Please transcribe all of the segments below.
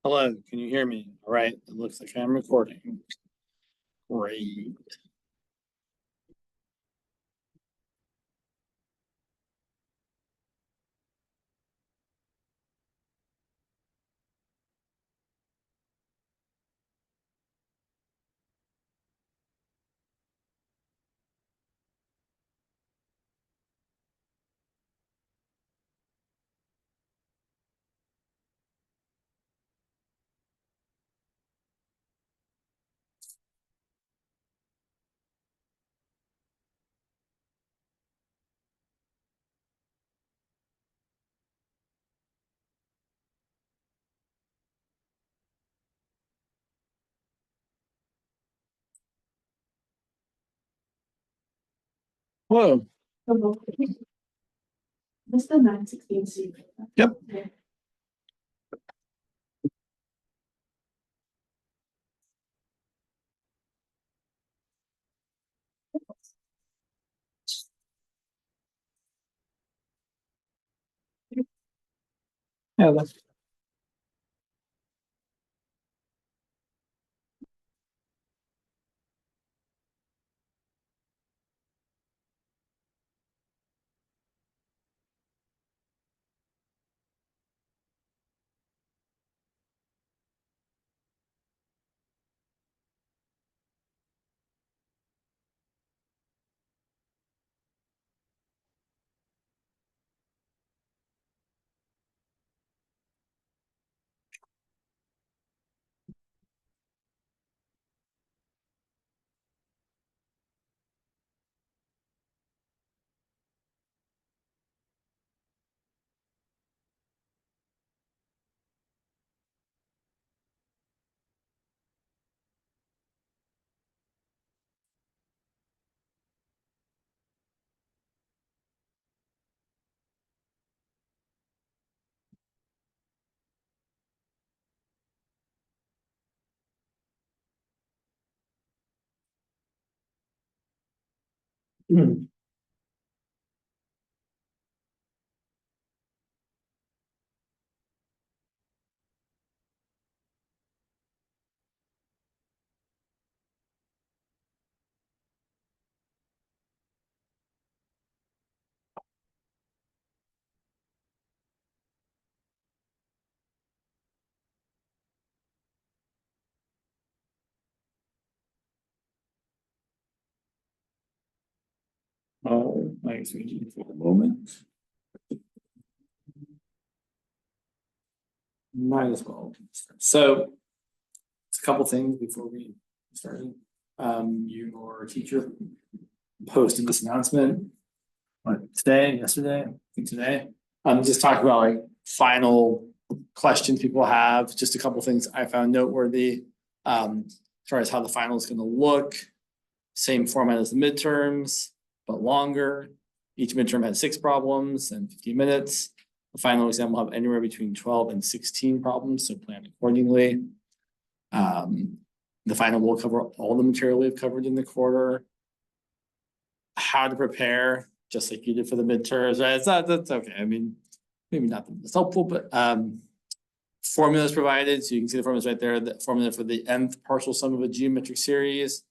Hello, can you hear me? All right, it looks like I'm recording. Great. Whoa. This is the 916C. Yep. Okay. Yeah, that's oh, nice. For a moment. Might as well. So it's a couple things before we start. Your teacher posted this announcement. What, today, yesterday, I think today. Just talking about like final questions people have, just a couple things I found noteworthy. As far as how the final is gonna look, same format as the midterms, but longer. Each midterm had 6 problems and 15 minutes. The final exam will have anywhere between 12 and 16 problems, so plan accordingly. The final will cover all the material we've covered in the quarter. How to prepare, just like you did for the midterms, right? That's okay. I mean, maybe not that's helpful, but formulas provided. So you can see the formulas right there. The formula for the nth partial sum of a geometric series,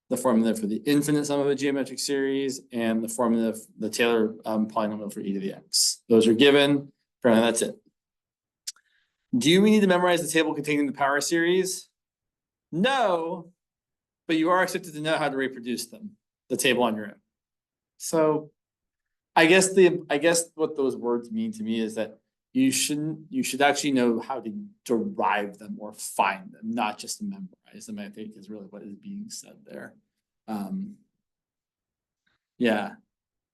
the formula for the infinite sum of a geometric series, and the formula, the Taylor polynomial for e to the x. Those are given. Apparently that's it. Do we need to memorize the table containing the power series? No, but you are expected to know how to reproduce them, the table on your own. So I guess what those words mean to me is that you should actually know how to derive them or find them, not just memorize them, I think is really what is being said there. Yeah.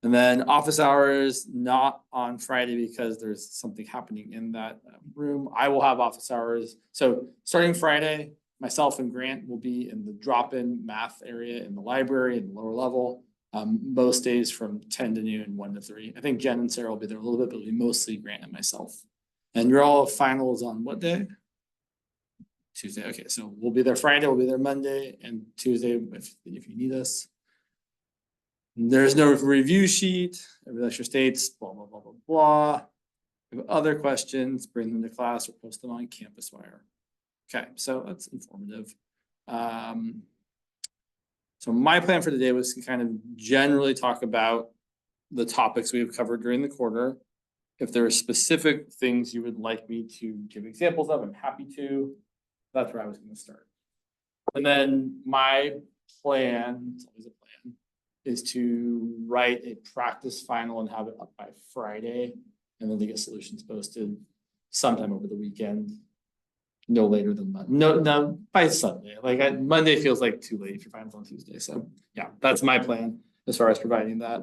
And then office hours, not on Friday because there's something happening in that room. I will have office hours. So starting Friday, myself and Grant will be in the drop-in math area in the library in the lower level. Most days from 10 to noon, 1 to 3. I think Jen and Sarah will be there a little bit, but it'll be mostly Grant and myself. And your all finals on what day? Tuesday. Okay, so we'll be there Friday, we'll be there Monday and Tuesday if you need us. There's no review sheet. Every lecture states blah blah blah blah blah. If you have other questions, bring them to class or post them on CampusWire. Okay, so that's informative. So my plan for today was to kind of generally talk about the topics we've covered during the quarter. If there are specific things you would like me to give examples of, I'm happy to. That's where I was going to start. And then my plan, it's always a plan, is to write a practice final and have it up by Friday, and then to get solutions posted sometime over the weekend. No later than Monday. No, by Sunday. Like Monday feels like too late if your finals on Tuesday. So yeah, that's my plan as far as providing that.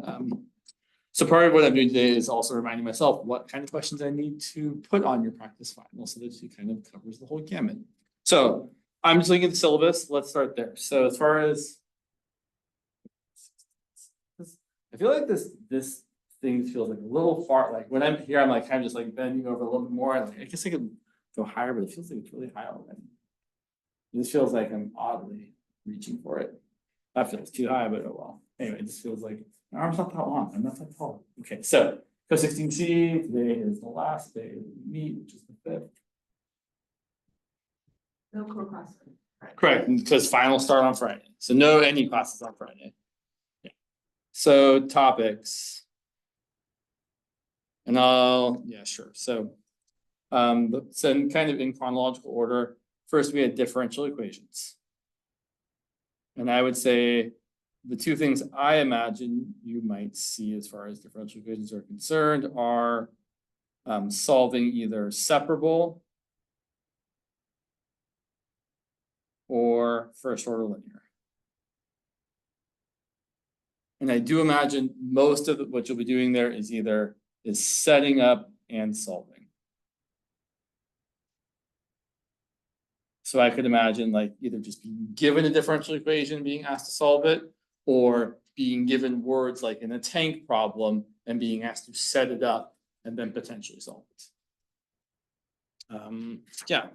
So part of what I'm doing today is also reminding myself what kind of questions I need to put on your practice final so that it kind of covers the whole gamut. So I'm just looking at the syllabus. Let's start there. So as far as I feel like this thing feels like a little far. Like when I'm here, I'm like kind of just like bending over a little bit more. Like I guess I could go higher, but it feels like it's really high already. This feels like I'm oddly reaching for it. That feels too high, but oh well. Anyway, this feels like my arm's not that long. I'm not that tall. Okay, so Co-16C, today is the last day that we meet, which is the 5th. No core classes. Correct, because finals start on Friday. So no any classes on Friday. Yeah. So topics. And yeah, sure. So so kind of in chronological order, first we had differential equations. And I would say the two things I imagine you might see as far as differential equations are concerned are solving either separable or first order linear. And I do imagine most of what you'll be doing there is setting up and solving. So I could imagine like either just being given a differential equation, being asked to solve it, or being given words like in a tank problem and being asked to set it up and then potentially solve it. Yeah.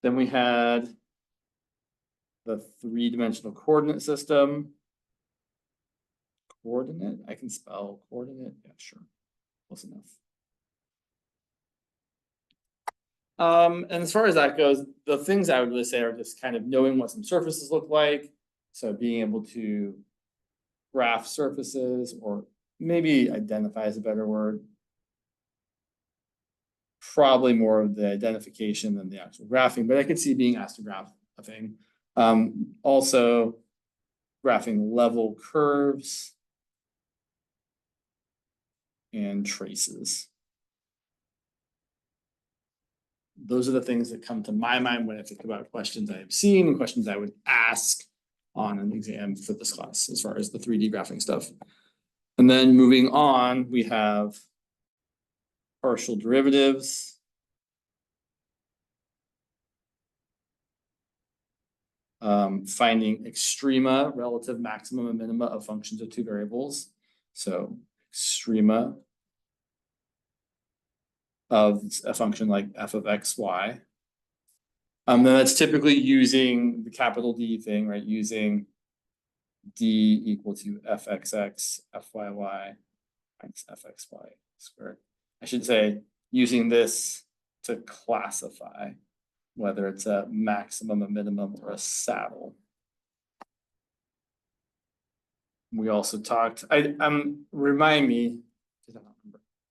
Then we had the three-dimensional coordinate system. Coordinate, I can spell coordinate, yeah, sure, close enough. And as far as that goes, the things I would really say are just kind of knowing what some surfaces look like. So being able to graph surfaces, or maybe identify is a better word. Probably more of the identification than the actual graphing, but I could see being asked to graph a thing. Also graphing level curves and traces. Those are the things that come to my mind when I think about questions I have seen and questions I would ask on an exam for this class as far as the 3D graphing stuff. And then moving on, we have partial derivatives. Finding extrema, relative maximum and minima of functions of two variables. So extrema of a function like f of x, y. Then that's typically using the capital D thing, right? Using D equal to fxx, fyy, minus fxy squared. I should say using this to classify whether it's a maximum, a minimum, or a saddle. We also talked, remind me,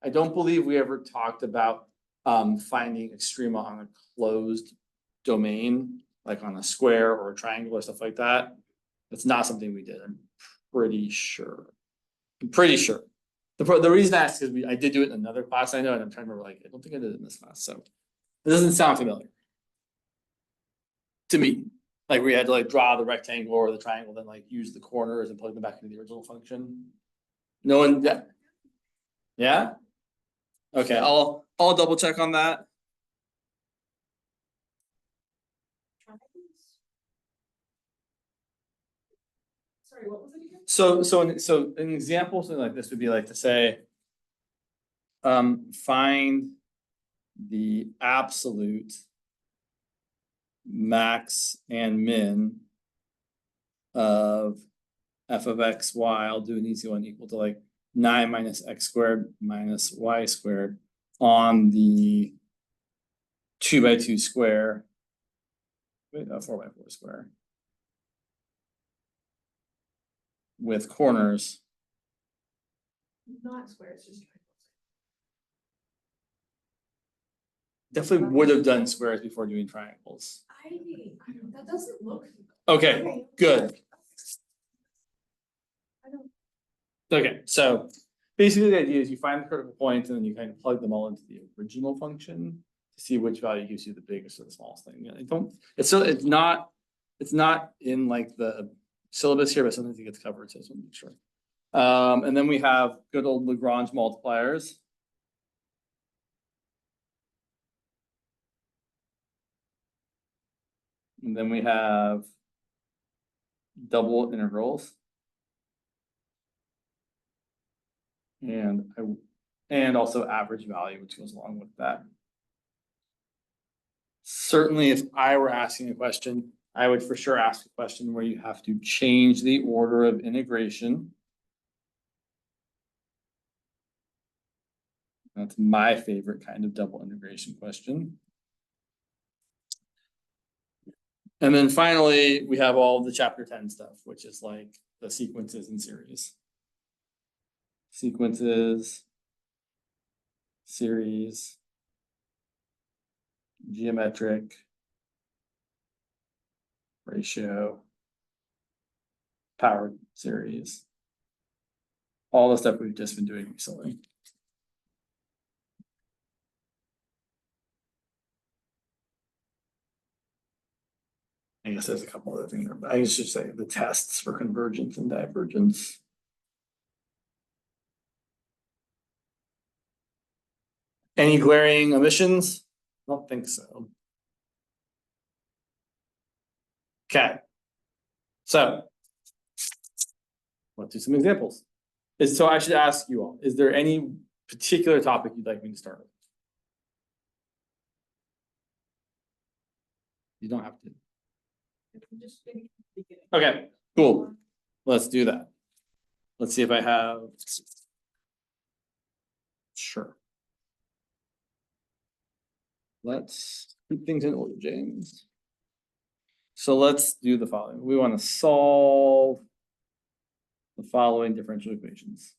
I don't believe we ever talked about finding extrema on a closed domain, like on a square or a triangle or stuff like that. That's not something we did, I'm pretty sure. The reason I asked is I did do it in another class I know, and I'm trying to remember, like, I don't think I did it in this class, so it doesn't sound familiar to me. Like we had to like draw the rectangle or the triangle, then like use the corners and plug them back into the original function. No one, yeah. Okay, I'll double check on that. Sorry, what was it again? So an example, something like this would be like to say, find the absolute max and min of f of x, y. I'll do an easy one equal to like 9 minus x squared minus y squared on the 2x2 square. Wait, 4x4 square. With corners. Not square, it's just triangles. Definitely would have done squares before doing triangles. I don't, that doesn't look. Okay, good. I don't. Okay, so basically the idea is you find the critical points and then you kind of plug them all into the original function to see which value gives you the biggest or the smallest thing. I don't, it's not in like the syllabus here, but sometimes it gets covered, so I just want to make sure. And then we have good old Lagrange multipliers. And then we have double integrals. And also average value, which goes along with that. Certainly, if I were asking a question, I would for sure ask a question where you have to change the order of integration. That's my favorite kind of double integration question. And then finally, we have all the chapter 10 stuff, which is like the sequences and series. Sequences, series, geometric, ratio, powered series. All the stuff we've just been doing recently. I guess there's a couple other things there, but I should say the tests for convergence and divergence. Any glaring omissions? I don't think so. Okay. So let's do some examples. So I should ask you all, is there any particular topic you'd like me to start with? You don't have to. Just maybe beginning. Okay, cool. Let's do that. Let's see if I have. Sure. Let's keep things in order, James. So let's do the following. We want to solve the following differential equations.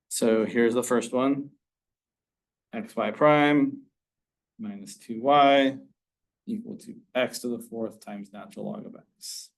So here's the first one. Xy prime minus 2y equal to x to the fourth times natural log of x.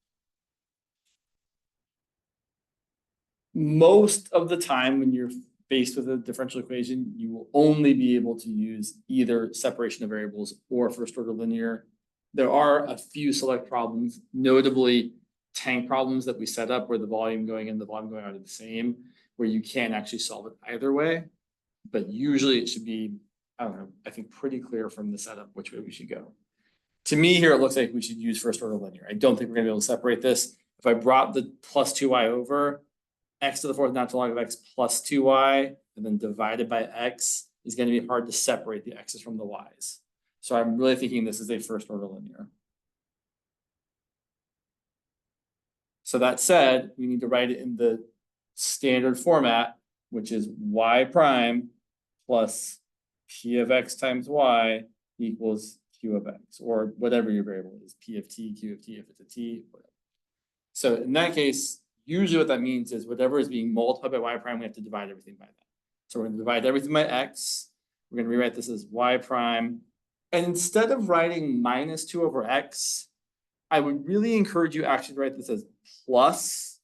Most of the time when you're faced with a differential equation, you will only be able to use either separation of variables or first order linear. There are a few select problems, notably tank problems that we set up where the volume going in, the volume going out are the same, where you can't actually solve it either way. But usually it should be, I don't know, I think pretty clear from the setup which way we should go. To me here, it looks like we should use first order linear. I don't think we're gonna be able to separate this. If I brought the plus 2y over, x to the fourth natural log of x plus 2y, and then divided by x is going to be hard to separate the x's from the y's. So I'm really thinking this is a first order linear. So that said, we need to write it in the standard format, which is y prime plus p of x times y equals q of x, or whatever your variable is, p of t, q of t, if it's a t, whatever. So in that case, usually what that means is whatever is being multiplied by y prime, we have to divide everything by that. So we're going to divide everything by x. We're going to rewrite this as y prime. And instead of writing minus 2 over x, I would really encourage you actually to write this as plus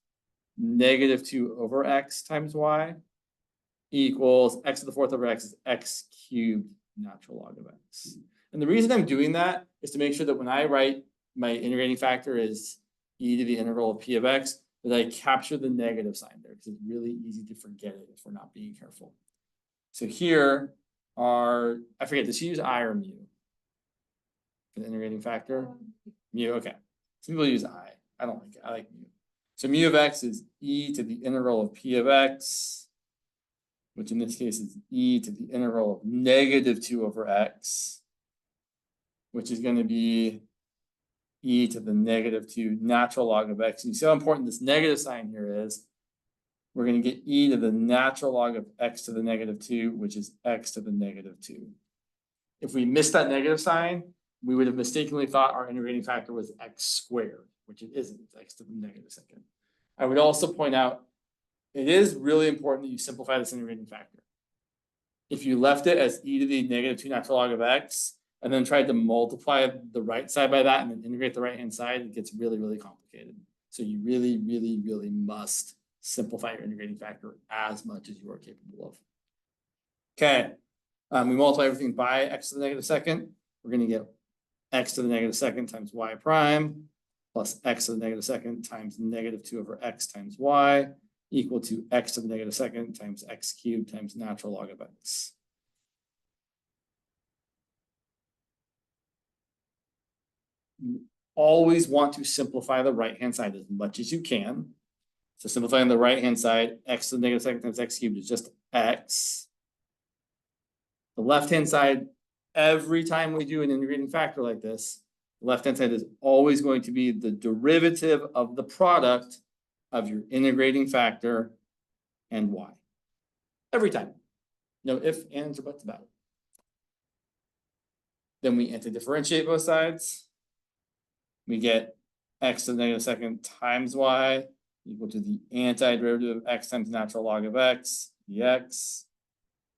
negative 2 over x times y equals x to the fourth over x is x cubed natural log of x. And the reason I'm doing that is to make sure that when I write my integrating factor is e to the integral of p of x, that I capture the negative sign there because it's really easy to forget it if we're not being careful. So here are, I forget, does she use I or mu for the integrating factor? Mu, okay. Some people use I. I don't like it. I like mu. So mu of x is e to the integral of p of x, which in this case is e to the integral of negative 2 over x, which is going to be e to the negative 2 natural log of x. And you see how important this negative sign here is. we're gonna get e to the natural log of x to the -2, which is x to the -2. If we missed that negative sign, we would have mistakenly thought our integrating factor was x squared, which it isn't, it's x to the -2. I would also point out, it is really important that you simplify this integrating factor. If you left it as e to the -2 natural log of x, and then tried to multiply the right side by that and then integrate the right hand side, it gets really, really complicated. So you really, really, really must simplify your integrating factor as much as you are capable of. Okay, we multiply everything by x to the -2. We're going to get x to the -2 times y prime plus x to the -2 times -2 over x times y equal to x to the -2 times x cubed times natural log of x. You always want to simplify the right-hand side as much as you can. So simplifying the right-hand side, x to the -2 times x cubed is just x. The left-hand side, every time we do an integrating factor like this, the left-hand side is always going to be the derivative of the product of your integrating factor and y. Every time. No ifs, ands, or buts about it. Then we anti-differentiate both sides. We get x to the -2 times y equal to the antiderivative of x times natural log of x dx.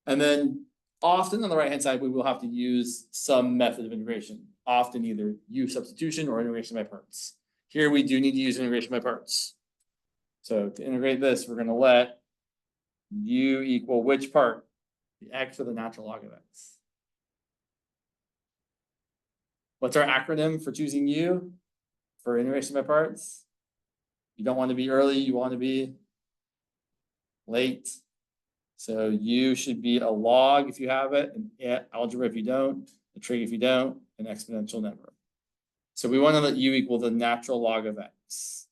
And then often on the right hand side, we will have to use some method of integration, often either u substitution or integration by parts. Here we do need to use integration by parts. So to integrate this, we're going to let u equal which part? The x or the natural log of x. What's our acronym for choosing u for integration by parts? You don't want to be early, you want to be late. So u should be a log if you have it, an algebra if you don't, a trig if you don't, an exponential number. So we want to let u equal the natural log of x.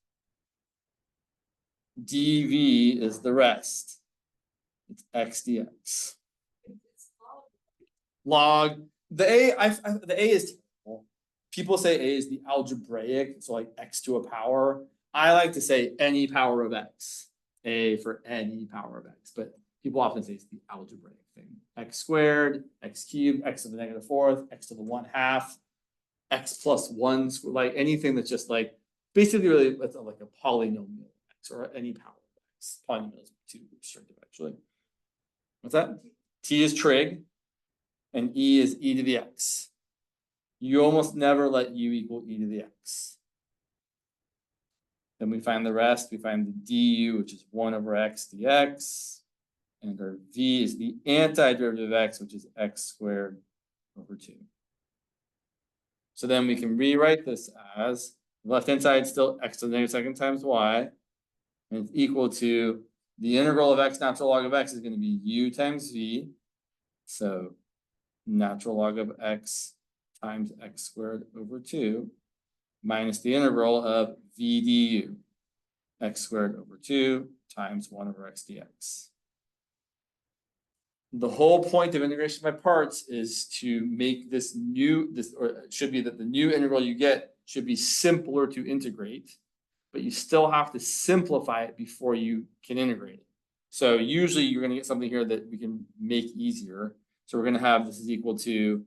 dv is the rest. It's x dx. Log, the a is terrible. People say a is the algebraic, so like x to a power. I like to say any power of x, a for any power of x, but people often say it's the algebraic thing. X squared, x cubed, x to the -4th, x to the 1/2, x plus 1, like anything that's just like, basically really it's like a polynomial x or any power of x. Polynomial is too restrictive actually. What's that? T is trig and e is e to the x. You almost never let u equal e to the x. Then we find the rest, we find the du, which is 1 over x dx. And our v is the antiderivative of x, which is x squared over 2. So then we can rewrite this as the left-hand side still x to the -2 times y. And it's equal to the integral of x natural log of x is going to be u times v. So natural log of x times x squared over 2 minus the integral of v du, x squared over 2 times 1 over x dx. The whole point of integration by parts is to make this or it should be that the new integral you get should be simpler to integrate, but you still have to simplify it before you can integrate it. So usually you're going to get something here that we can make easier. So we're going to have this is equal to,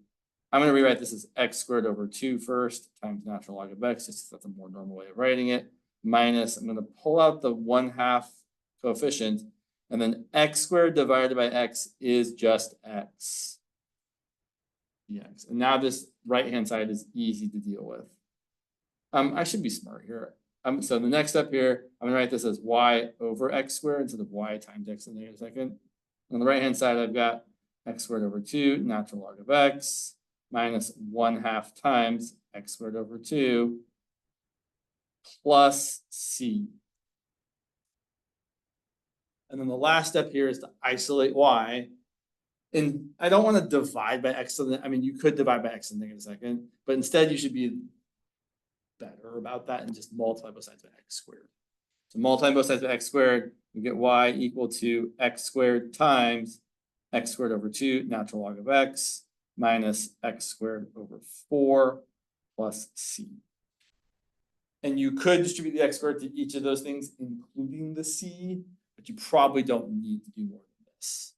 I'm going to rewrite this as x squared over 2 first times natural log of x, just that's a more normal way of writing it, minus, I'm going to pull out the 1/2 coefficient, and then x squared divided by x is just x dx. And now this right-hand side is easy to deal with. I should be smart here. So the next step here, I'm going to write this as y over x squared instead of y times x to the -2. On the right-hand side, I've got x squared over 2 natural log of x minus 1/2 times x squared over 2 plus c. And then the last step here is to isolate y. And I don't want to divide by x to the, I mean, you could divide by x to the -2, but instead you should be better about that and just multiply both sides by x squared. So multiplying both sides by x squared, we get y equal to x squared times x squared over 2 natural log of x minus x squared over 4 plus c. And you could distribute the x squared to each of those things, including the c, but but you probably don't need to do more than this.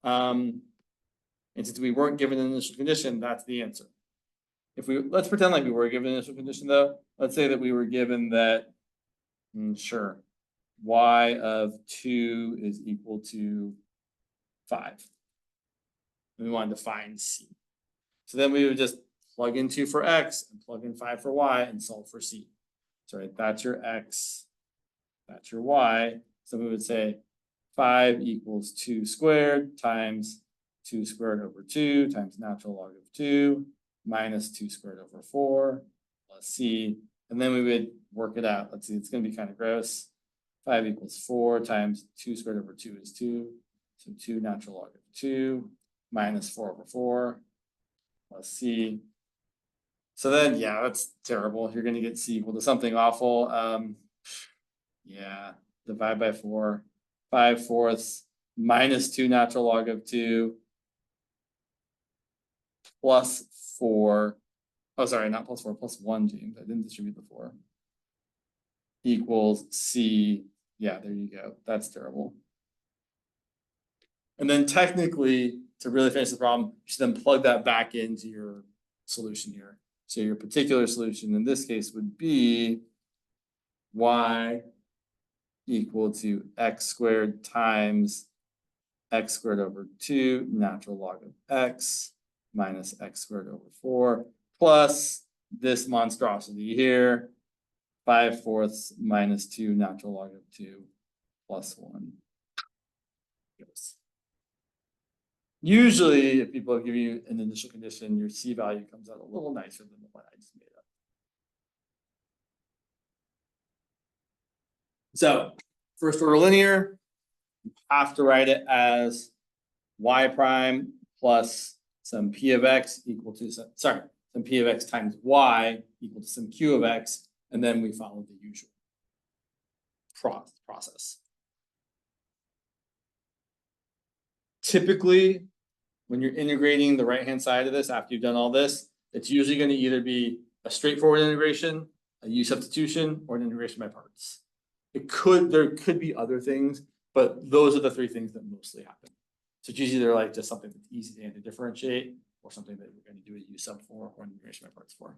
And since we weren't given an initial condition, that's the answer. If let's pretend like we were given an initial condition though. Let's say that we were given that, sure, y of 2 is equal to 5. We wanted to find c. So then we would just plug in 2 for x and plug in 5 for y and solve for c. So right, that's your x, that's your y. So we would say 5 equals 2 squared times 2 squared over 2 times natural log of 2 minus 2 squared over 4 plus c. And then we would work it out. Let's see, it's going to be kind of gross. 5 equals 4 times 2 squared over 2 is 2. So 2 natural log of 2 minus 4 over 4 plus c. So then, yeah, that's terrible. You're going to get c equal to something awful. Yeah, divide by 4. 5/4 minus 2 natural log of 2 plus 4. Oh, sorry, not plus 4, plus 1, James. I didn't distribute the 4. Equals c. Yeah, there you go. That's terrible. And then technically, to really finish the problem, you should then plug that back into your solution here. So your particular solution in this case would be y equal to x squared times x squared over 2 natural log of x minus x squared over 4 plus this monstrosity here, 5/4 minus 2 natural log of 2 plus 1. Usually, if people give you an initial condition, your c value comes out a little nicer than the one I just made up. So, first order linear, you have to write it as y prime plus some p of x equal to some p of x times y equal to some q of x, and then we follow the usual process. Typically, when you're integrating the right-hand side of this after you've done all this, it's usually going to either be a straightforward integration, a u substitution, or an integration by parts. There could be other things, but those are the 3 things that mostly happen. So it's usually they're like just something that's easy to differentiate, or something that we're going to do a u sub for, or an integration by parts for.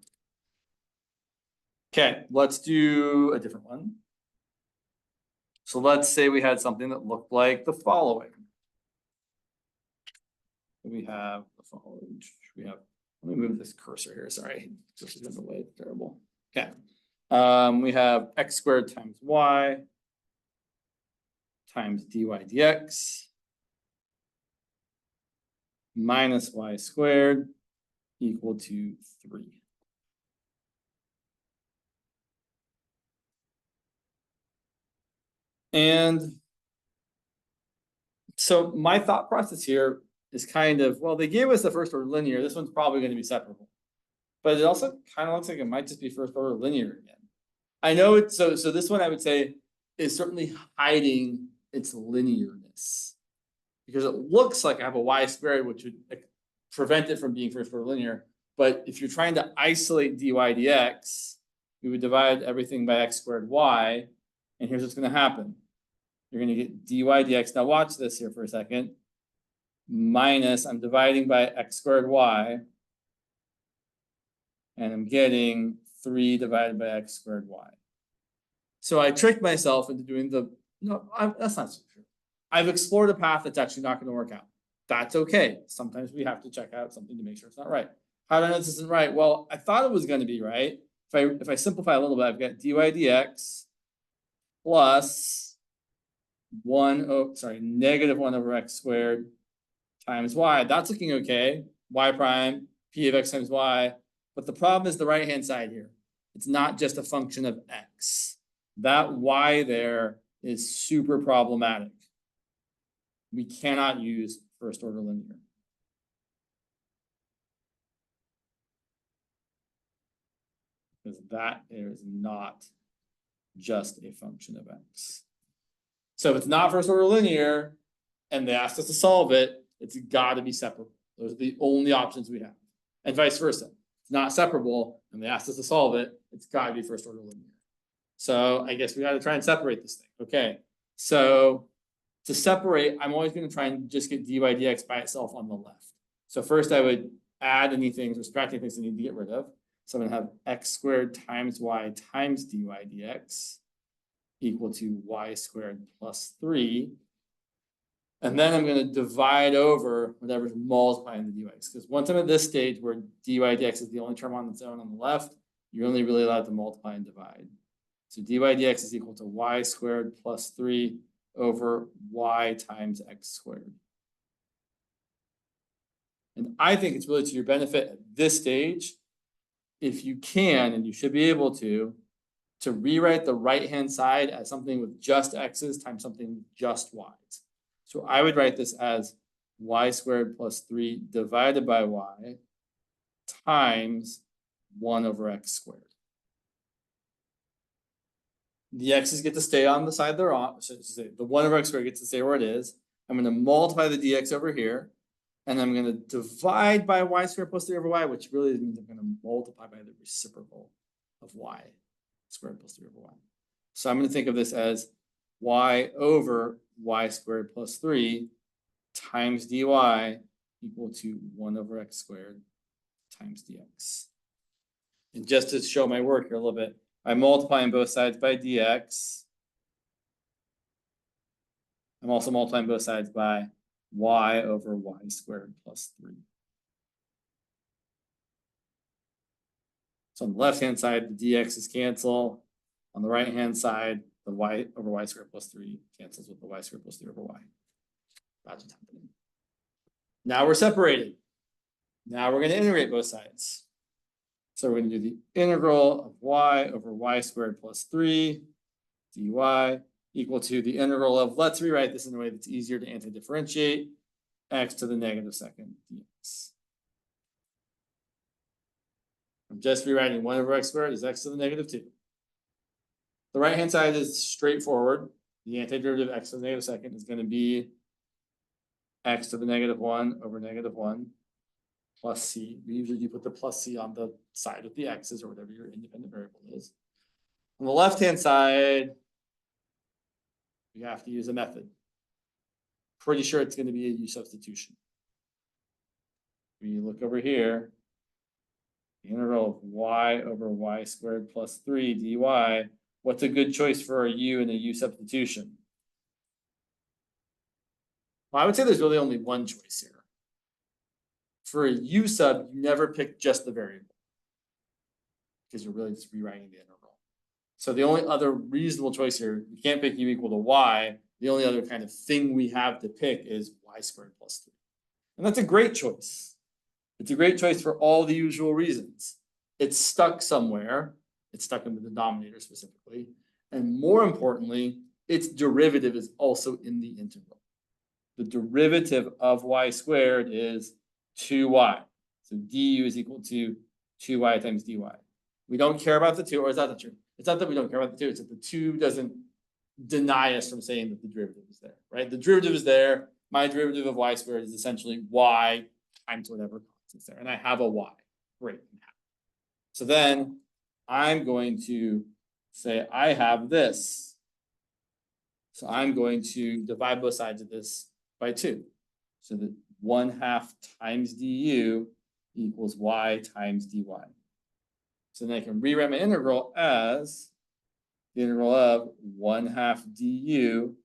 Okay, let's do a different one. So let's say we had something that looked like the following. We have the following. Let me move this cursor here. Sorry, this is in the way. It's terrible. Okay. We have x squared times y times dy dx minus y squared equal to 3. And so my thought process here is kind of, well, they gave us the first order linear. This one's probably going to be separable. But it also kind of looks like it might just be first order linear again. I know it's so this one I would say is certainly hiding its linearness, because it looks like I have a y squared, which would prevent it from being first order linear. But if you're trying to isolate dy dx, we would divide everything by x squared y, and here's what's going to happen. You're going to get dy dx. Now watch this here for a second. Minus, I'm dividing by x squared y, and I'm getting 3 divided by x squared y. So I tricked myself into doing that's not so true. I've explored a path that's actually not going to work out. That's okay. Sometimes we have to check out something to make sure it's not right. How do I know this isn't right? Well, I thought it was going to be right. If I simplify a little bit, I've got dy dx plus negative 1 over x squared times y. That's looking okay. Y prime, p of x times y. But the problem is the right-hand side here. It's not just a function of x. That y there is super problematic. We cannot use first order linear. Because that is not just a function of x. So if it's not first order linear and they asked us to solve it, it's got to be separable. Those are the only options we have. And vice versa. It's not separable and they asked us to solve it, it's got to be first order linear. So I guess we got to try and separate this thing. Okay, So to separate, I'm always going to try and just get dy dx by itself on the left. So first I would add anything, subtract anything I need to get rid of. So I'm going to have x squared times y times dy dx equal to y squared plus 3. And then I'm going to divide over whatever's multiplying the dx. Because once I'm at this stage where dy dx is the only term on its own on the left, you're only really allowed to multiply and divide. So dy dx is equal to y squared plus 3 over y times x squared. And I think it's really to your benefit at this stage, if you can, and you should be able to rewrite the right-hand side as something with just x's times something with just y's. So I would write this as y squared plus 3 divided by y times 1 over x squared. The x's get to stay on the side they're on. So the 1 over x squared gets to stay where it is. I'm going to multiply the dx over here. And I'm going to divide by y squared plus 3 over y, which really means I'm going to multiply by the reciprocal of y squared plus 3 over y. So I'm going to think of this as y over y squared plus 3 times dy equal to 1 over x squared times dx. And just to show my work here a little bit, I'm multiplying both sides by dx. I'm also multiplying both sides by y over y squared plus 3. So on the left-hand side, the dx's cancel. On the right-hand side, the y over y squared plus 3 cancels with the y squared plus 3 over y. That's what's happening. Now we're separated. Now we're going to integrate both sides. So we're going to do the integral of y over y squared plus 3 dy equal to the integral of, let's rewrite this in a way that's easier to anti-differentiate, x to the negative second dx. I'm just rewriting 1 over x squared is x to the negative 2. The right-hand side is straightforward. The antiderivative x to the negative second is going to be x to the negative 1 over negative 1 plus c. We usually do put the plus c on the side with the x's or whatever your independent variable is. On the left-hand side, we have to use a method. Pretty sure it's going to be a u substitution. We look over here, the integral of y over y squared plus 3 dy. What's a good choice for a u and a u substitution? Well, I would say there's really only one choice here. For a u sub, you never pick just the variable because you're really just rewriting the integral. So the only other reasonable choice here, you can't pick u equal to y. The only other kind of thing we have to pick is y squared plus 3. And that's a great choice. It's a great choice for all the usual reasons. It's stuck somewhere. It's stuck in the denominator specifically. And more importantly, its derivative is also in the integral. The derivative of y squared is 2y. So du is equal to 2y times dy. We don't care about the 2, or is that the truth? It's not that we don't care about the 2, it's that the 2 doesn't deny us from saying that the derivative is there, right? The derivative is there. My derivative of y squared is essentially y times whatever constant's there. And I have a y. Great. So then I'm going to say I have this. So I'm going to divide both sides of this by 2. So that 1/2 times du equals y times dy. So then I can rewrite my integral as the integral of 1/2 du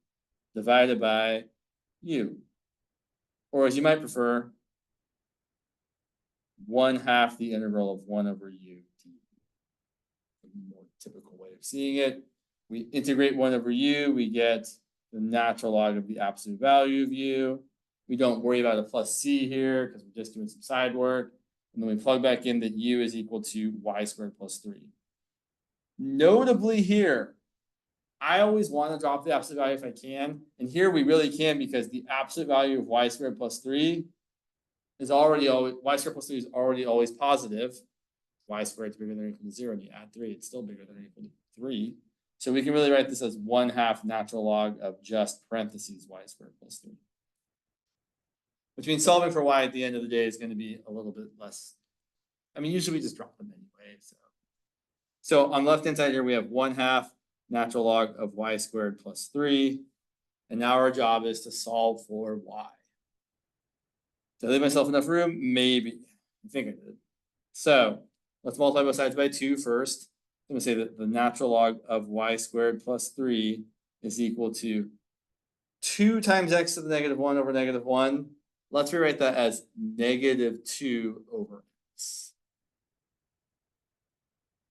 divided by u. Or as you might prefer, 1/2 the integral of 1 over u du. A more typical way of seeing it. We integrate 1 over u, we get the natural log of the absolute value of u. We don't worry about a plus c here because we're just doing some side work. And then we plug back in that u is equal to y squared plus 3. Notably here, I always want to drop the absolute value if I can. And here we really can because the absolute value of y squared plus 3 is already always, y squared plus 3 is already always positive. Y squared is bigger than or equal to 0, and you add 3, it's still bigger than or equal to 3. So we can really write this as 1/2 natural log of just parentheses y squared plus 3. Which means solving for y at the end of the day is going to be a little bit less. I mean, usually we just drop them anyway. So on the left-hand side here, we have 1/2 natural log of y squared plus 3 And now our job is to solve for y. Did I leave myself enough room? Maybe. I think I did. So let's multiply both sides by 2 first. I'm going to say that the natural log of y squared plus 3 is equal to 2 times x to the negative 1 over negative 1. Let's rewrite that as negative 2 over x.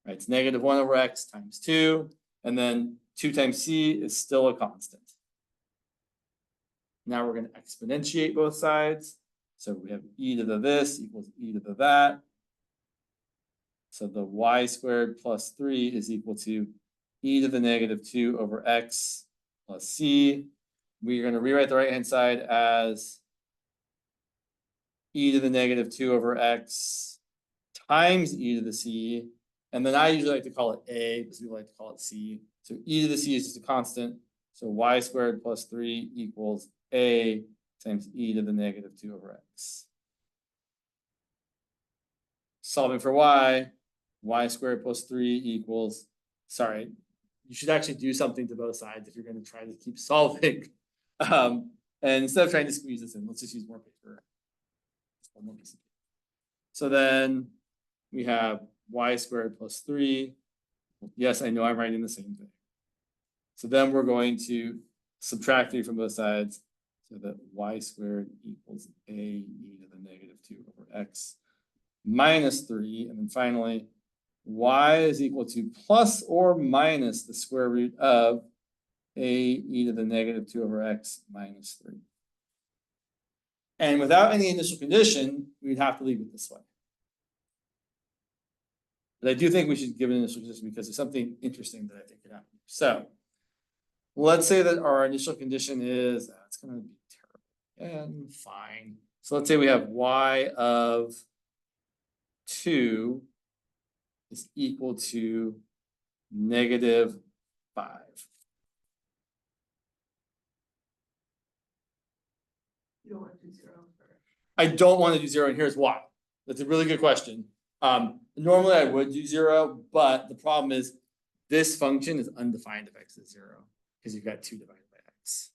Right, it's negative 1 over x times 2. And then 2 times c is still a constant. Now we're going to exponentiate both sides. So we have e to the this equals e to the that. So the y squared plus 3 is equal to e to the negative 2 over x plus c. We're going to rewrite the right-hand side as e to the negative 2 over x times e to the c. And then I usually like to call it a because people like to call it c. So e to the c is just a constant. So y squared plus 3 equals a times e to the negative 2 over x. Solving for y squared plus 3 equals, sorry, you should actually do something to both sides if you're going to try to keep solving. And instead of trying to squeeze this in, let's just use more paper. So then we have y squared plus 3. Yes, I know I'm writing the same thing. So then we're going to subtract 3 from both sides so that y squared equals a e to the negative 2 over x minus 3. And then finally, y is equal to plus or minus the square root of a e to the negative 2 over x minus 3. And without any initial condition, we'd have to leave it this way. But I do think we should give an initial condition because there's something interesting that I think could happen. So let's say that our initial condition is, it's going to be terrible and fine. So let's say we have y of 2 is equal to negative 5. You don't want to do 0 first. I don't want to do 0, and here's why. That's a really good question. Normally I would do 0, but the problem is this function is undefined if x is 0 because you've got 2 divided by x.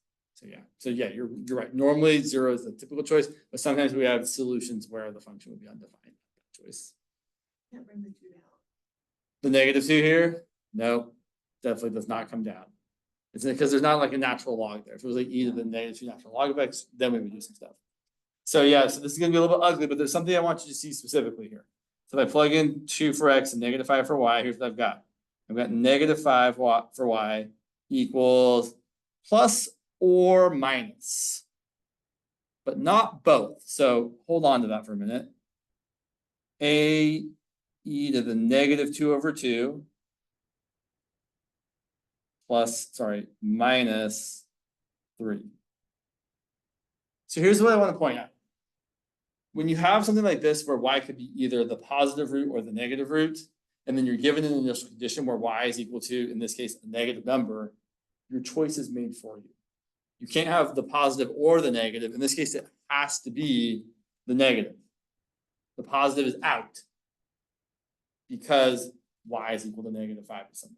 So yeah, you're right. Normally 0 is the typical choice, but sometimes we have solutions where the function would be undefined choice. Can't bring the 2 down. The negative 2 here? No, definitely does not come down. It's because there's not like a natural log there. If it was like e to the negative 2 natural log of x, then we would do some stuff. So yeah, so this is going to be a little bit ugly, but there's something I want you to see specifically here. So if I plug in 2 for x and negative 5 for y, here's what I've got. I've got negative 5 for y equals plus or minus, but not both. So hold on to that for a minute. A e to the negative 2 over 2 minus 3. So here's what I want to point out. When you have something like this where y could be either the positive root or the negative root, and then you're given an initial condition where y is equal to, in this case, a negative number, your choice is made for you. You can't have the positive or the negative. In this case, it has to be the negative. The positive is out because y is equal to negative 5 or something.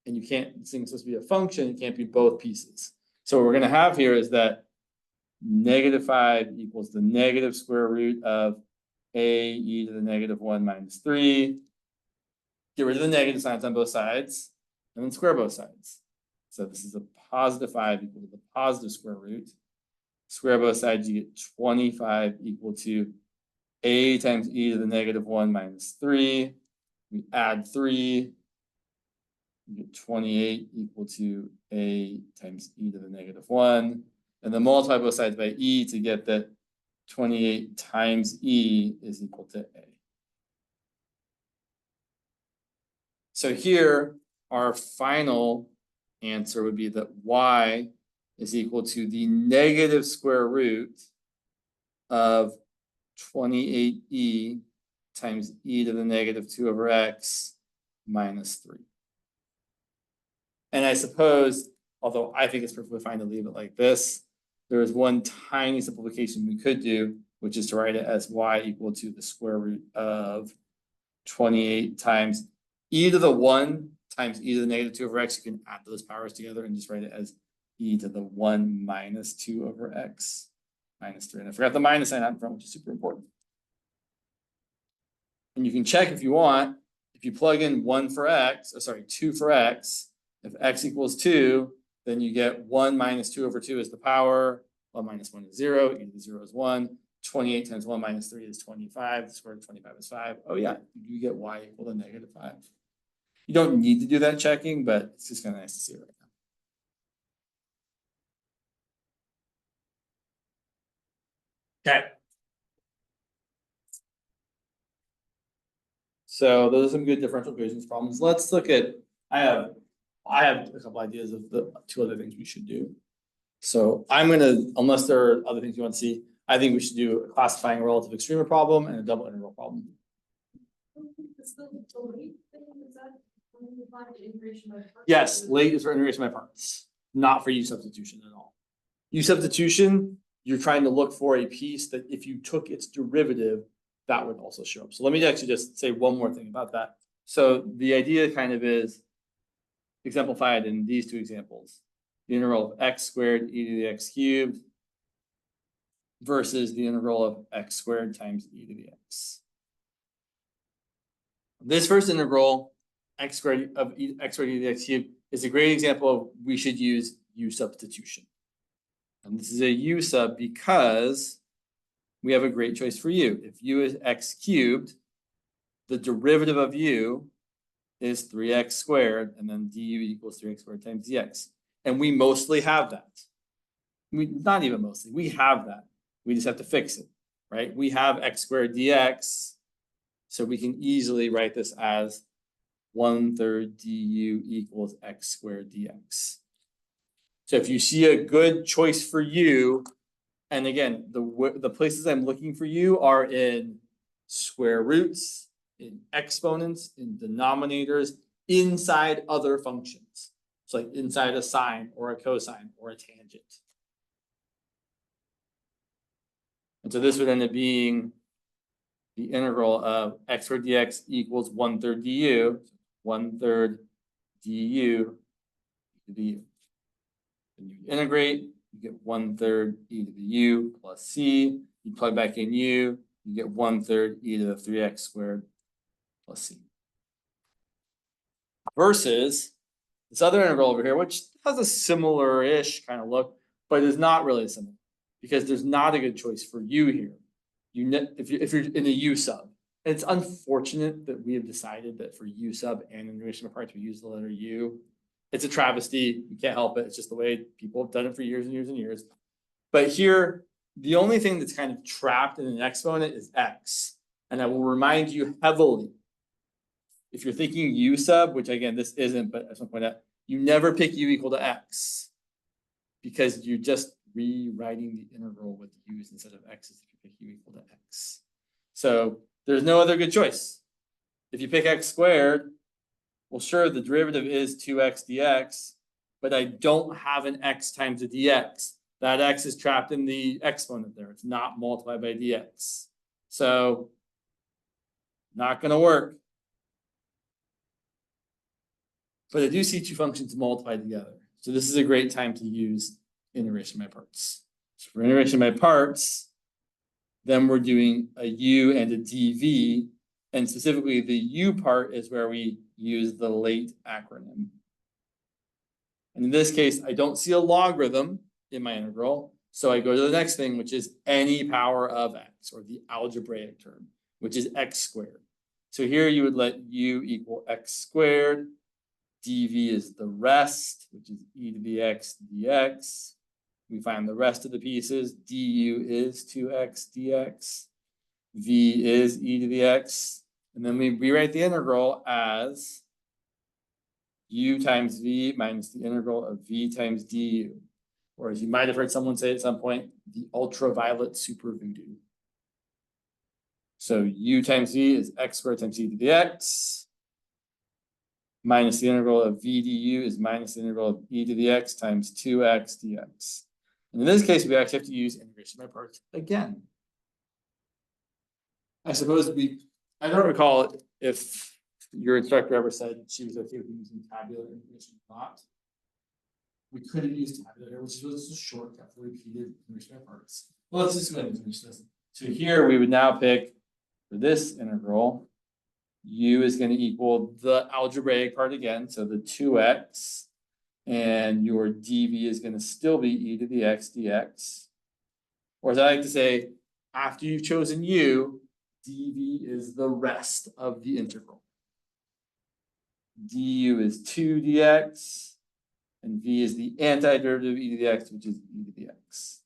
And you can't, this thing's supposed to be a function, it can't be both pieces. So what we're going to have here is that negative 5 equals the negative square root of a e to the negative 1 minus 3. Get rid of the negative signs on both sides, and then square both sides. So this is a positive 5 equal to the positive square root. Square both sides, you get 25 equal to a times e to the negative 1 minus 3. We add 3. We get 28 equal to a times e to the negative 1. And then multiply both sides by e to get that 28 times e is equal to a. So here, our final answer would be that y is equal to the negative square root of 28e times e to the negative 2 over x minus 3. And I suppose, although I think it's perfectly fine to leave it like this, there is one tiny simplification we could do, which is to write it as y equal to the square root of 28 times e to the 1 times e to the negative 2 over x, you can add those powers together and just write it as e to the 1 minus 2 over x minus 3. And I forgot the minus sign out in front, which is super important. And you can check if you want, if you plug in 1 for x, 2 for x, if x equals 2, then you get 1 minus 2 over 2 is the power, 1 minus 1 is 0, e to the 0 is 1, 28 times 1 minus 3 is 25, the square root of 25 is 5. Oh yeah, you get y equal to negative 5. You don't need to do that checking, but it's just kind of nice to see it right now. Okay. So those are some good differential equations problems. Let's look at, I have a couple ideas of the 2 other things we should do. So I'm gonna, unless there are other things you want to see, I think we should do a classifying a relative extremer problem and a double integral problem. Yes, late is for integration by parts, not for U substitution at all. U substitution, you're trying to look for a piece that if you took its derivative, that would also show up. So let me actually just say one more thing about that. So the idea kind of is exemplified in these 2 examples. The integral of x squared e to the x cubed versus the integral of x squared times e to the x. This first integral, x squared of x squared e to the x cubed, is a great example of we should use U substitution. And this is a U sub because we have a great choice for U. If U is x cubed, the derivative of U is 3x squared, and then du equals 3x squared times dx. And we mostly have that. Not even mostly, we have that. We just have to fix it, right? We have x squared dx, so we can easily write this as 1/3 du equals x squared dx. So if you see a good choice for U, and again, the places I'm looking for U are in square roots, in exponents, in denominators, inside other functions. So like inside a sine or a cosine or a tangent. And so this would end up being the integral of x squared dx equals 1/3 du, 1/3 du to the u. And you integrate, you get 1/3 e to the u plus c. You plug back in u, you get 1/3 e to the 3x squared plus c. Versus this other integral over here, which has a similar-ish kind of look, but is not really similar because there's not a good choice for u here. If you're in a u sub, and it's unfortunate that we have decided that for u sub and integration by parts we use the letter u. It's a travesty. You can't help it. It's just the way people have done it for years and years and years. But here, the only thing that's kind of trapped in an exponent is x. And I will remind you heavily, if you're thinking u sub, which again, this isn't, but I just want to point out, you never pick u equal to x because you're just rewriting the integral with u's instead of x's if you pick u equal to x. So there's no other good choice. If you pick x squared, well, sure, the derivative is 2x dx, but I don't have an x times a dx. That x is trapped in the exponent there. It's not multiplied by dx. So not going to work. But I do see 2 functions multiplied together. So this is a great time to use integration by parts. So for integration by parts, then we're doing a u and a dv. And specifically, the u part is where we use the late acronym. And in this case, I don't see a logarithm in my integral. So I go to the next thing, which is any power of x, or the algebraic term, which is x squared. So here you would let u equal x squared. dv is the rest, which is e to the x dx. We find the rest of the pieces. du is 2x dx. v is e to the x. And then we rewrite the integral as u times v minus the integral of v times du. Or as you might have heard someone say at some point, the ultraviolet super voodoo. So u times v is x squared times e to the x. Minus the integral of v du is minus the integral of e to the x times 2x dx. And in this case, we actually have to use integration by parts again. I suppose I don't recall if your instructor ever said she was okay with using tabular information or not. We couldn't use tabular, which was a shortcut for repeated enrichment parts. Well, let's just go ahead and finish this. So here we would now pick for this integral, u is going to equal the algebraic part again, so the 2x, and your dv is going to still be e to the x dx. Or as I like to say, after you've chosen u, dv is the rest of the integral. du is 2 dx, and v is the antiderivative of e to the x, which is e to the x.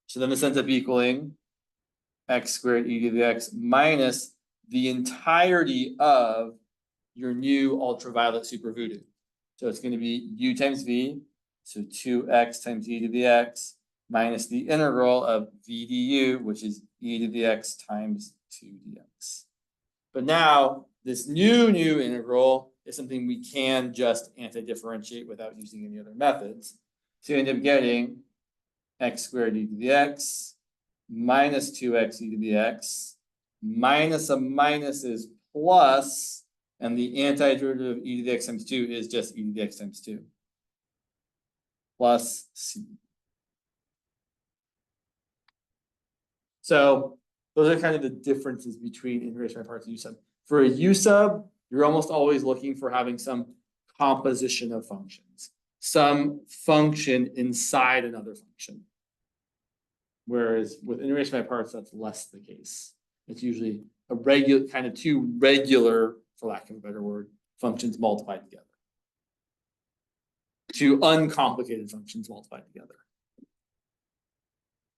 So then this ends up equaling x squared e to the x minus the entirety of your new ultraviolet super voodoo. So it's going to be u times v, so 2x times e to the x, minus the integral of v du, which is e to the x times 2 dx. But now, this new integral is something we can just anti-differentiate without using any other methods. So you end up getting x squared e to the x minus 2x e to the x minus a minus is plus, and the antiderivative of e to the x times 2 is just e to the x times 2 plus c. So those are kind of the differences between integration by parts and u sub. For a u sub, you're almost always looking for having some composition of functions, some function inside another function. Whereas with integration by parts, that's less the case. It's usually a regular, kind of two regular, for lack of a better word, functions multiplied together. Two uncomplicated functions multiplied together.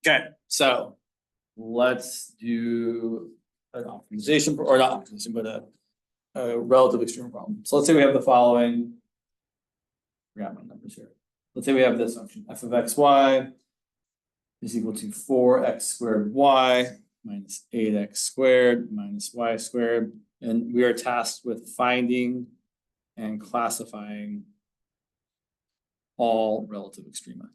Okay, so let's do an optimization, or not optimization, but a relative extreme problem. So let's say we have the following. I forgot my numbers here. Let's say we have this function, f of xy is equal to 4x squared y minus 8x squared minus y squared. And we are tasked with finding and classifying all relative extrema.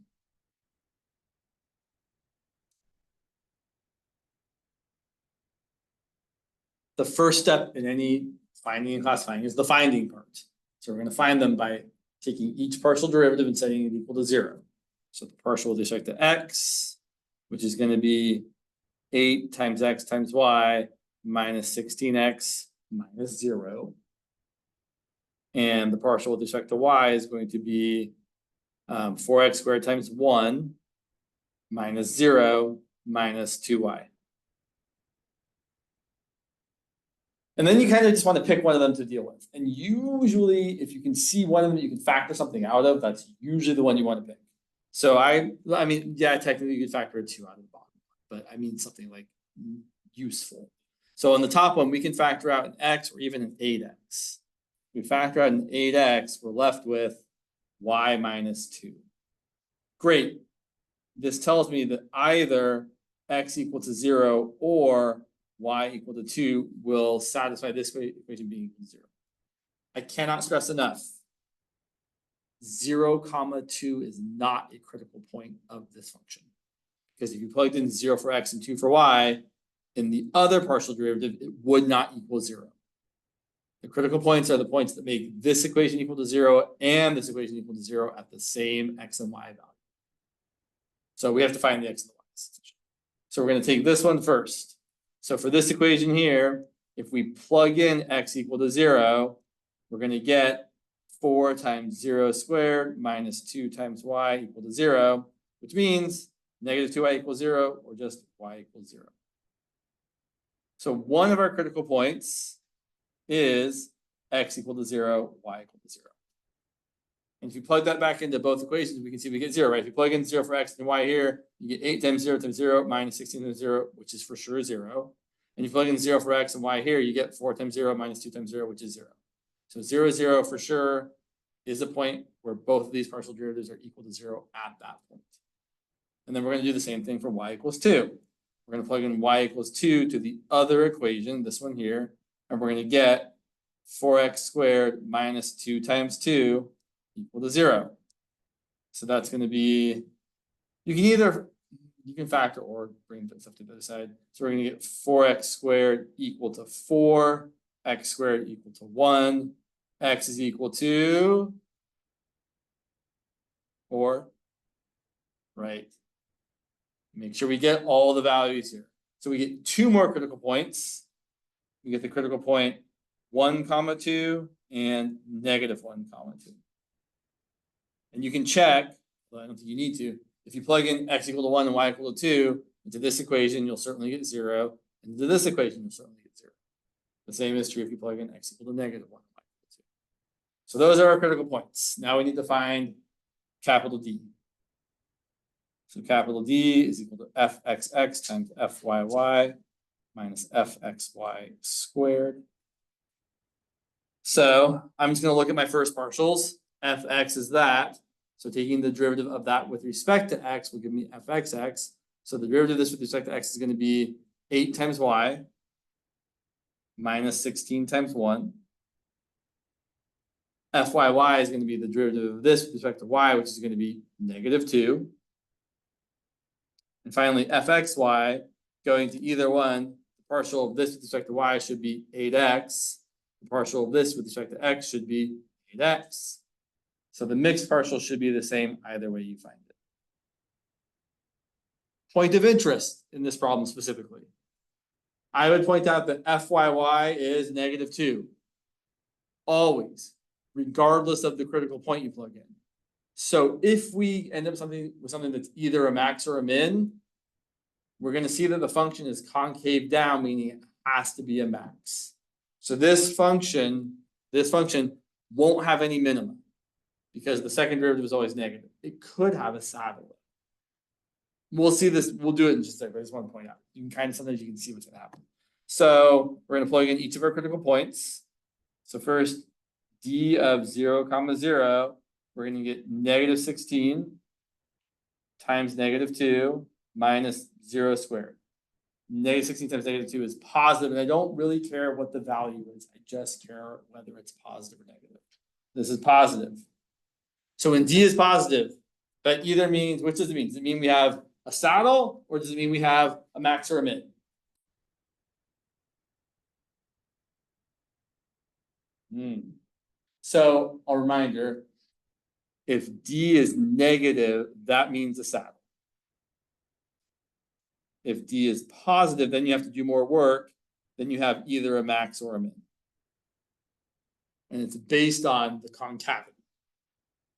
The first step in any finding and classifying is the finding part. So we're going to find them by taking each partial derivative and setting it equal to 0. So the partial with respect to x, which is going to be 8 times x times y minus 16x minus 0. And the partial with respect to y is going to be 4x squared times 1 minus 0 minus 2y. And then you kind of just want to pick one of them to deal with. And usually, if you can see one of them that you can factor something out of, that's usually the one you want to pick. So I mean, yeah, technically you could factor a 2 out of the bottom, but I mean something like useful. So on the top one, we can factor out an x or even an 8x. We factor out an 8x, we're left with y minus 2. Great. This tells me that either x equal to 0 or y equal to 2 will satisfy this equation being equal to 0. I cannot stress enough. 0, 2 is not a critical point of this function. Because if you plugged in 0 for x and 2 for y, in the other partial derivative, it would not equal 0. The critical points are the points that make this equation equal to 0 and this equation equal to 0 at the same x and y value. So we have to find the x and the y. So we're going to take this one first. So for this equation here, if we plug in x equal to 0, we're going to get 4 times 0 squared minus 2 times y equal to 0, which means negative 2y equals 0 or just y equals 0. So one of our critical points is x equal to 0, y equal to 0. And if you plug that back into both equations, we can see we get 0, right? If you plug in 0 for x and y here, you get 8 times 0 times 0 minus 16 times 0, which is for sure 0. And you plug in 0 for x and y here, you get 4 times 0 minus 2 times 0, which is 0. So 0, 0 for sure is a point where both of these partial derivatives are equal to 0 at that point. And then we're going to do the same thing for y equals 2. We're going to plug in y equals 2 to the other equation, this one here, and we're going to get 4x squared minus 2 times 2 equal to 0. So that's going to be, you can factor or bring stuff to the other side. So we're going to get 4x squared equal to 4 x squared equal to 1, x is equal to 4, right? Make sure we get all the values here. So we get 2 more critical points. We get the critical point 1, 2 and -1, 2. And you can check, well, I don't think you need to, if you plug in x equal to 1 and y equal to 2 into this equation, you'll certainly get 0. And into this equation, you'll certainly get 0. The same is true if you plug in x equal to -1 and y equal to 2. So those are our critical points. Now we need to find capital D. So capital D is equal to fxx times fyy minus fxy squared. So I'm just going to look at my first partials. Fx is that. So taking the derivative of that with respect to x will give me fxx. So the derivative of this with respect to x is going to be 8 times y minus 16 times 1. Fyy is going to be the derivative of this with respect to y, which is going to be -2. And finally, fxy, going to either one, the partial of this with respect to y should be 8x. The partial of this with respect to x should be 8x. So the mixed partial should be the same either way you find it. Point of interest in this problem specifically. I would point out that fyy is -2. Always, regardless of the critical point you plug in. So if we end up with something that's either a max or a min, we're going to see that the function is concave down, meaning it has to be a max. So this function won't have any minimum because the second derivative is always negative. It could have a saddle. We'll see this. We'll do it in just a second. I just want to point out. You can kind of sometimes you can see what's going to happen. So we're going to plug in each of our critical points. So first, d of 0, 0, we're going to get -16 times -2 minus 0 squared. -16 times -2 is positive, and I don't really care what the value is. I just care whether it's positive or negative. This is positive. So when d is positive, that either means, which does it mean? Does it mean we have a saddle, or does it mean we have a max or a min? So a reminder, if d is negative, that means a saddle. If d is positive, then you have to do more work. Then you have either a max or a min. And it's based on the concavity.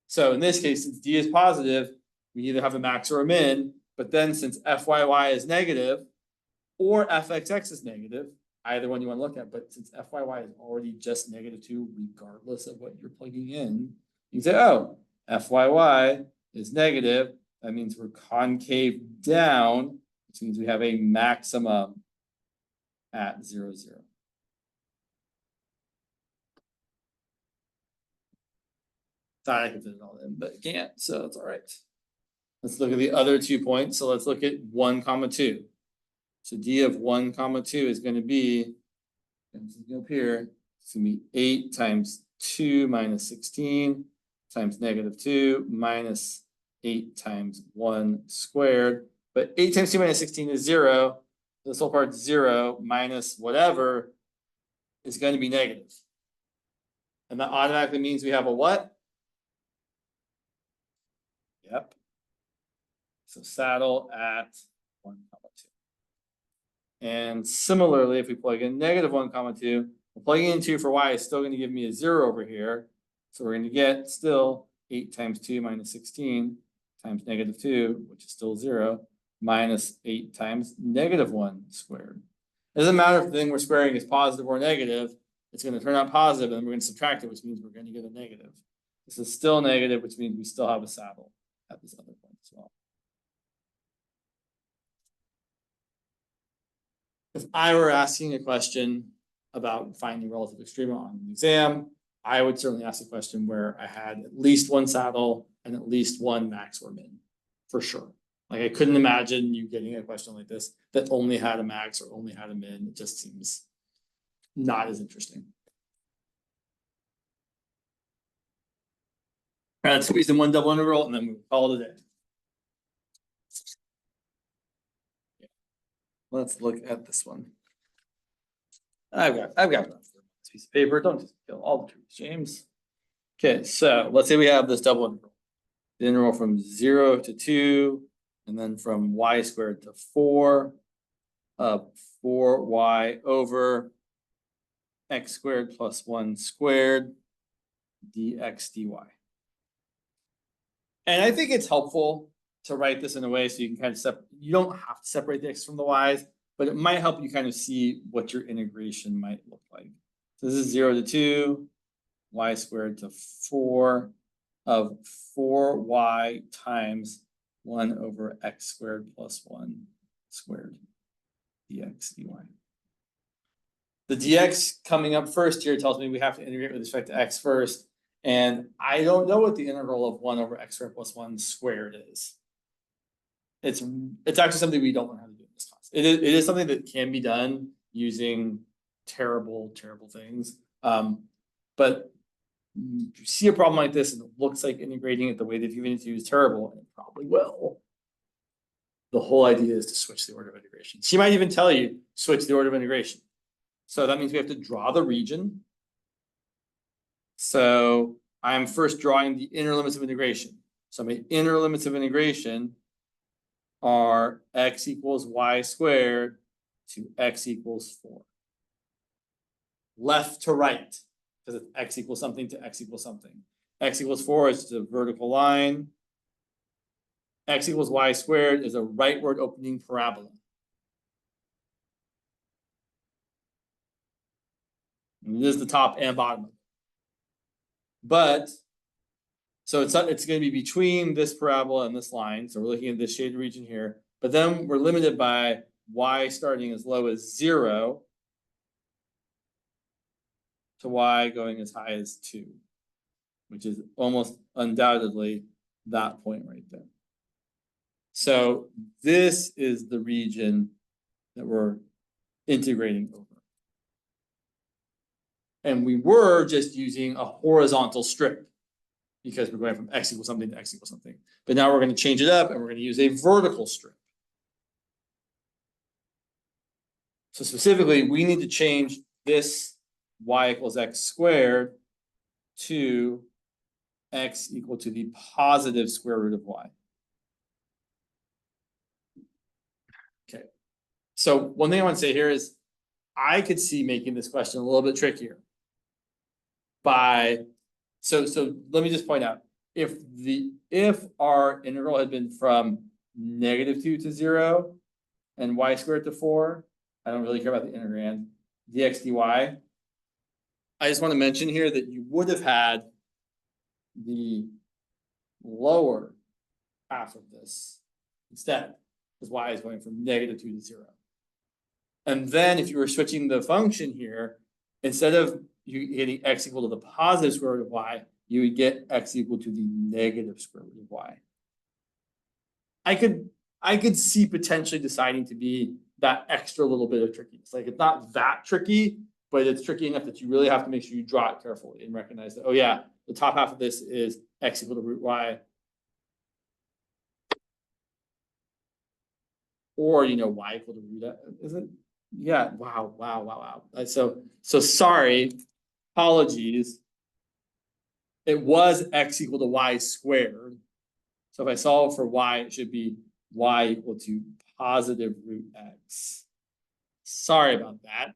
So in this case, since d is positive, we either have a max or a min. But then since fyy is negative or fxx is negative, either one you want to look at, but since fyy is already just -2, regardless of what you're plugging in, you say, oh, fyy is negative. That means we're concave down, which means we have a maximum at 0, 0. Thought I could fit it all in, but can't, so it's all right. Let's look at the other 2 points. So let's look at 1, 2. So d of 1, 2 is going to be, up here, it's going to be 8 times 2 minus 16 times -2 minus 8 times 1 squared. But 8 times 2 minus 16 is 0. This whole part's 0 minus whatever is going to be negative. And that automatically means we have a what? Yep. So saddle at 1, 2. And similarly, if we plug in -1, 2, we're plugging in 2 for y is still going to give me a 0 over here. So we're going to get still 8 times 2 minus 16 times -2, which is still 0, minus 8 times -1 squared. It doesn't matter if the thing we're squaring is positive or negative. It's going to turn out positive, and we're going to subtract it, which means we're going to get a negative. This is still negative, which means we still have a saddle at this other point as well. If I were asking a question about finding relative extrema on an exam, I would certainly ask a question where I had at least one saddle and at least one max or min, for sure. Like I couldn't imagine you getting a question like this that only had a max or only had a min. It just seems not as interesting. All right, let's squeeze in one double integral and then we'll call it a day. Let's look at this one. I've got enough. piece of paper. Don't just kill all the trees, James. Okay, so let's say we have this double integral. The integral from 0 to 2, and then from y squared to 4 of 4y over x squared plus 1 squared dx dy. And I think it's helpful to write this in a way so you can kind of you don't have to separate the x from the y's, but it might help you kind of see what your integration might look like. So this is 0 to 2, y squared to 4 of 4y times 1 over x squared plus 1 squared dx dy. The dx coming up first here tells me we have to integrate with respect to x first. And I don't know what the integral of 1 over x squared plus 1 squared is. It's actually something we don't learn how to do in this class. It is something that can be done using terrible things. But if you see a problem like this and it looks like integrating it the way they've given it to you is terrible, and it probably will. The whole idea is to switch the order of integration. She might even tell you, switch the order of integration. So that means we have to draw the region. So I'm first drawing the inner limits of integration. So my inner limits of integration are x equals y squared to x equals 4. Left to right, because it's x equals something to x equals something. X equals 4 is the vertical line. X equals y squared is a rightward opening parabola. And this is the top and bottom. But, so it's going to be between this parabola and this line. So we're looking at this shaded region here. But then we're limited by y starting as low as 0 to y going as high as 2, which is almost undoubtedly that point right there. So this is the region that we're integrating over. And we were just using a horizontal strip because we're going from x equals something to x equals something. But now we're going to change it up and we're going to use a vertical strip. So specifically, we need to change this y equals x squared to x equal to the positive square root of y. Okay. So one thing I want to say here is I could see making this question a little bit trickier. So let me just point out, if our integral had been from -2 to 0 and y squared to 4, I don't really care about the integrand, dx dy. I just want to mention here that you would have had the lower half of this instead, because y is going from -2 to 0. And then if you were switching the function here, instead of you getting x equal to the positive square root of y, you would get x equal to the negative square root of y. I could see potentially deciding to be that extra little bit of trickiness. Like it's not that tricky, but it's tricky enough that you really have to make sure you draw it carefully and recognize that, oh yeah, the top half of this is x equal to root y. Or, y equal to root x, is it? Yeah, wow. So sorry, apologies. It was x equal to y squared. So if I solve for y, it should be y equal to positive root x. Sorry about that.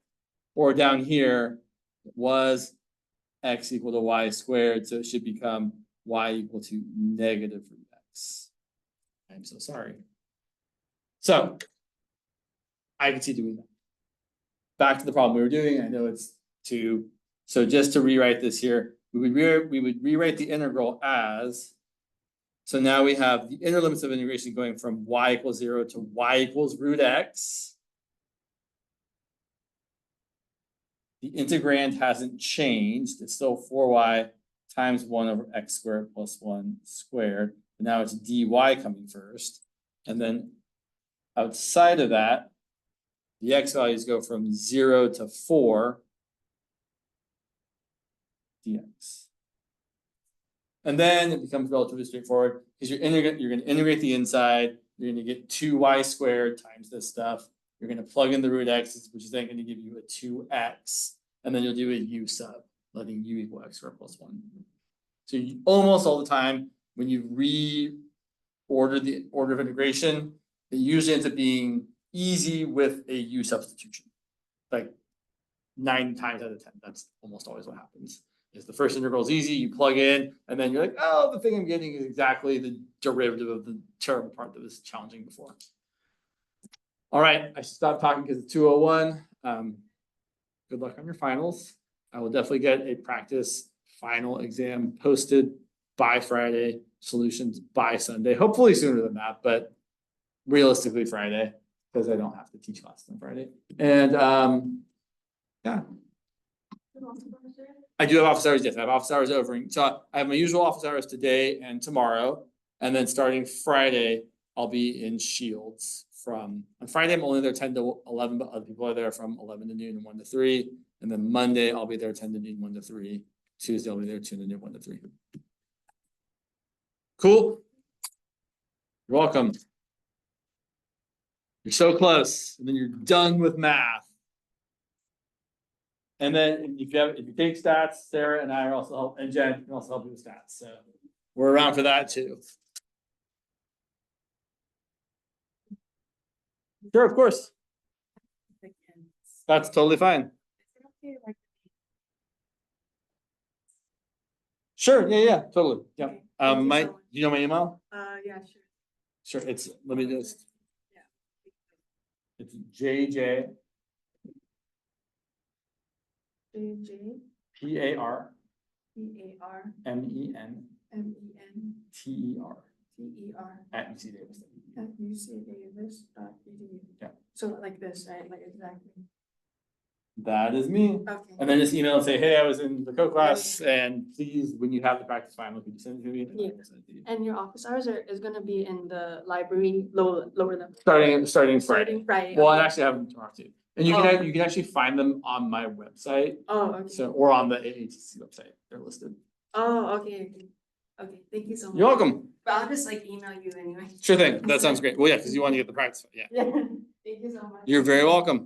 Or down here, it was x equal to y squared, so it should become y equal to negative root x. I'm so sorry. So I can see doing that. Back to the problem we were doing. I know it's 2. So just to rewrite this here, we would rewrite the integral as, so now we have the inner limits of integration going from y equals 0 to y equals root x. The integrand hasn't changed. It's still 4y times 1 over x squared plus 1 squared. But now it's dy coming first. And then outside of that, the x values go from 0 to 4 dx. And then it becomes relatively straightforward because you're going to integrate the inside. You're going to get 2y squared times this stuff. You're going to plug in the root x, which is then going to give you a 2x. and then you'll do a U sub, letting U equal x squared plus 1. So you, almost all the time, when you reorder the order of integration, it usually ends up being easy with a U substitution. Like 9 times out of 10, that's almost always what happens. Is the first integral is easy, you plug in, and then you're like, oh, the thing I'm getting is exactly the derivative of the terrible part that was challenging before. All right, I should stop talking because it's 2:01. Good luck on your finals. I will definitely get a practice final exam posted by Friday, solutions by Sunday, hopefully sooner than that, but realistically Friday, because I don't have to teach classes on Friday. And yeah. I do have office hours, yes, I have office hours over, so I have my usual office hours today and tomorrow, and then starting Friday, I'll be in Shields on Friday, I'm only there 10 to 11, but other people are there from 11 to noon and 1 to 3, and then Monday, I'll be there 10 to noon, 1 to 3, Tuesday, I'll be there 2 to noon, 1 to 3. Cool? You're welcome. You're so close, and then you're done with math. And then if you take stats, Sarah and I are also help, and Jen can also help you with stats. So we're around for that too. Sure, of course. That's totally fine. Sure, yeah, totally. Yeah. Okay. You know my email? Yeah, sure. Sure, it's let me just. Yeah. It's JJ JJ PAR PAR MEN MEN TER TER at UC Davis. at UCDavis.edu. Yeah. So like this, right? Like exactly. That is me. Okay. And then just email and say, hey, I was in the co-class, and please, when you have the practice final, could you send it to me? And I will send it to you. And your office hours is gonna be in the library lower level. Starting Friday. Starting Friday. Well, I Okay. actually have them tomorrow too. And you can actually find them on my website. Oh, okay. So or on the AATC website. They're listed. Oh, okay. Okay, thank you so much. You're welcome. But I'll just like email you anyway. Sure thing. That sounds great. Well, yeah, because you want to get the practice. Yeah. Yeah. Thank you so much. You're very welcome.